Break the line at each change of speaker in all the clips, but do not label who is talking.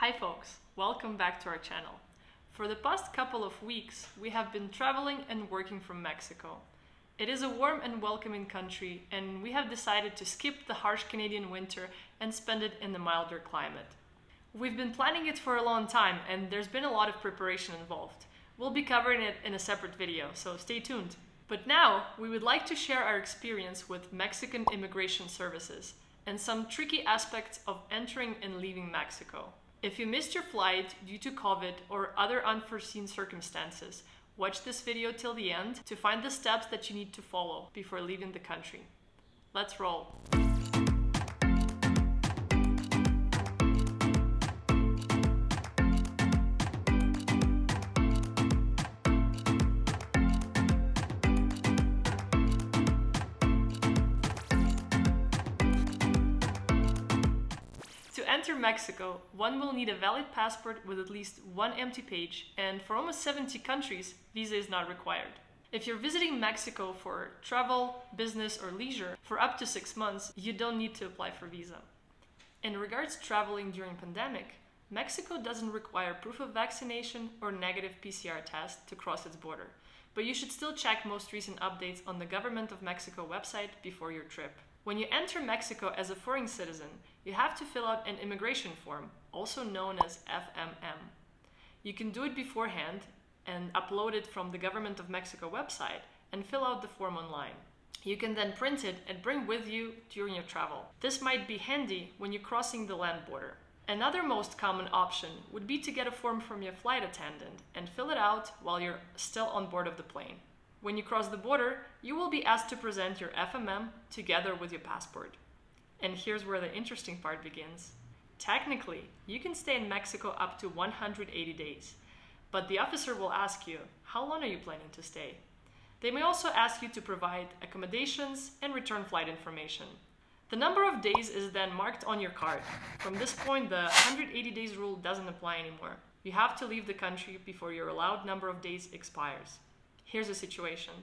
Hi folks, welcome back to our channel. For the past couple of weeks, we have been traveling and working from Mexico. It is a warm and welcoming country, and we have decided to skip the harsh Canadian winter and spend it in the milder climate. We've been planning it for a long time, and there's been a lot of preparation involved. We'll be covering it in a separate video, so stay tuned. But now, we would like to share our experience with Mexican immigration services and some tricky aspects of entering and leaving Mexico. If you missed your flight due to COVID or other unforeseen circumstances, watch this video till the end to find the steps that you need to follow before leaving the country. Let's roll. To enter Mexico, one will need a valid passport with at least one empty page, and for almost 70 countries, visa is not required. If you're visiting Mexico for travel, business, or leisure for up to 6 months, you don't need to apply for visa. In regards to traveling during pandemic, Mexico doesn't require proof of vaccination or negative PCR test to cross its border, but you should still check most recent updates on the Government of Mexico website before your trip. When you enter Mexico as a foreign citizen, you have to fill out an immigration form, also known as FMM. You can do it beforehand and upload it from the Government of Mexico website and fill out the form online. You can then print it and bring with you during your travel. This might be handy when you're crossing the land border. Another most common option would be to get a form from your flight attendant and fill it out while you're still on board of the plane. When you cross the border, you will be asked to present your FMM together with your passport. And here's where the interesting part begins. Technically, you can stay in Mexico up to 180 days, but the officer will ask you, how long are you planning to stay? They may also ask you to provide accommodations and return flight information. The number of days is then marked on your card. From this point, the 180 days rule doesn't apply anymore. You have to leave the country before your allowed number of days expires. Here's a situation.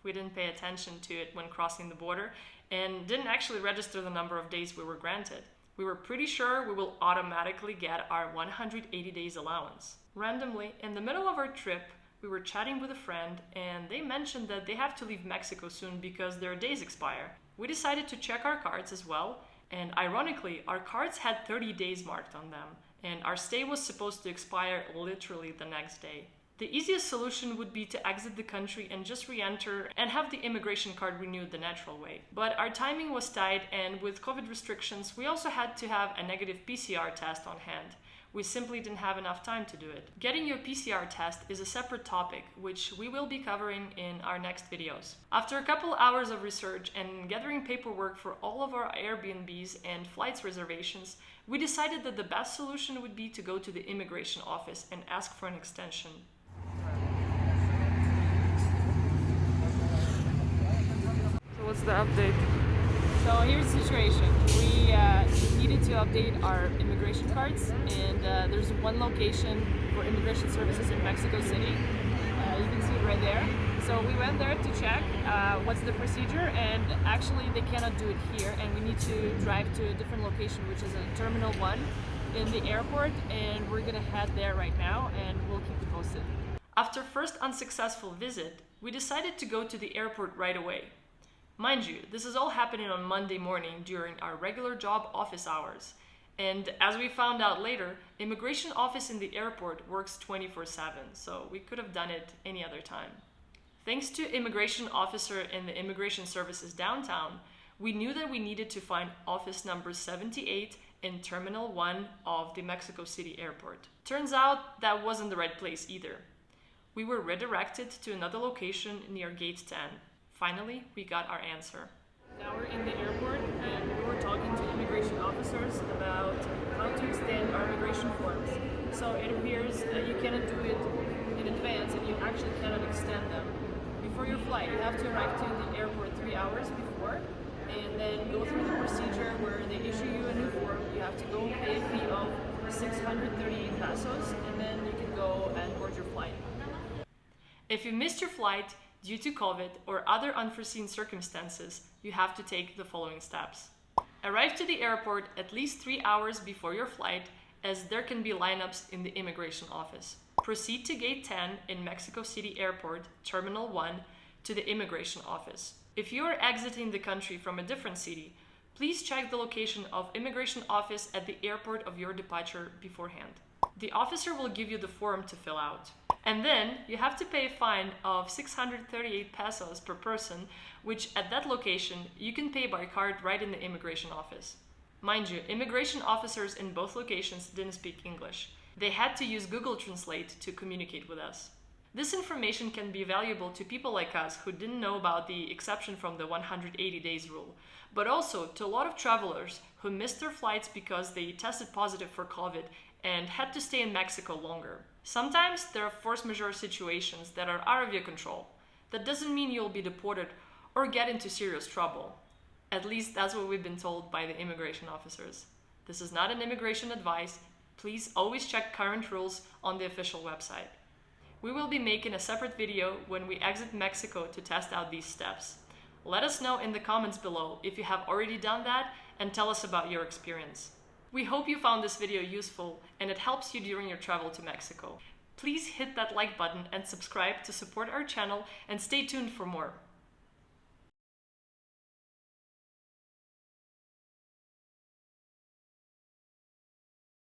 We didn't pay attention to it when crossing the border and didn't actually register the number of days we were granted. We were pretty sure we will automatically get our 180 days allowance. Randomly, in the middle of our trip, we were chatting with a friend and they mentioned that they have to leave Mexico soon because their days expire. We decided to check our cards as well, and ironically, our cards had 30 days marked on them, and our stay was supposed to expire literally the next day. The easiest solution would be to exit the country and just re-enter and have the immigration card renewed the natural way. But our timing was tight, and with COVID restrictions, we also had to have a negative PCR test on hand. We simply didn't have enough time to do it. Getting your PCR test is a separate topic, which we will be covering in our next videos. After a couple hours of research and gathering paperwork for all of our Airbnbs and flights reservations, we decided that the best solution would be to go to the immigration office and ask for an extension. What's the update?
So here's the situation. We needed to update our immigration cards, and there's one location for immigration services in Mexico City. You can see it right there. So we went there to check what's the procedure, and actually they cannot do it here, and we need to drive to a different location, which is a Terminal 1 in the airport, and we're gonna head there right now, and we'll keep you posted.
After first unsuccessful visit, we decided to go to the airport right away. Mind you, this is all happening on Monday morning during our regular job office hours. And as we found out later, immigration office in the airport works 24/7, so we could have done it any other time. Thanks to immigration officer in the immigration services downtown, we knew that we needed to find office number 78 in Terminal 1 of the Mexico City airport. Turns out that wasn't the right place either. We were redirected to another location near Gate 10. Finally, we got our answer.
Now we're in the airport, and we were talking to immigration officers about how to extend our immigration forms. So it appears that you cannot do it in advance, and you actually cannot extend them. Before your flight, you have to arrive to the airport 3 hours before, and then go through the procedure where they issue you a new form. You have to go pay a fee of 638 pesos, and then you can go and board your flight.
If you missed your flight due to COVID or other unforeseen circumstances, you have to take the following steps. Arrive to the airport at least 3 hours before your flight as there can be lineups in the immigration office. Proceed to Gate 10 in Mexico City Airport, Terminal 1, to the immigration office. If you are exiting the country from a different city, please check the location of immigration office at the airport of your departure beforehand. The officer will give you the form to fill out. And then you have to pay a fine of 638 pesos per person, which at that location you can pay by card right in the immigration office. Mind you, immigration officers in both locations didn't speak English. They had to use Google Translate to communicate with us. This information can be valuable to people like us who didn't know about the exception from the 180 days rule, but also to a lot of travelers who missed their flights because they tested positive for COVID and had to stay in Mexico longer. Sometimes there are force majeure situations that are out of your control. That doesn't mean you'll be deported or get into serious trouble. At least that's what we've been told by the immigration officers. This is not an immigration advice. Please always check current rules on the official website. We will be making a separate video when we exit Mexico to test out these steps. Let us know in the comments below if you have already done that and tell us about your experience. We hope you found this video useful and it helps you during your travel to Mexico. Please hit that like button and subscribe to support our channel and stay tuned for more.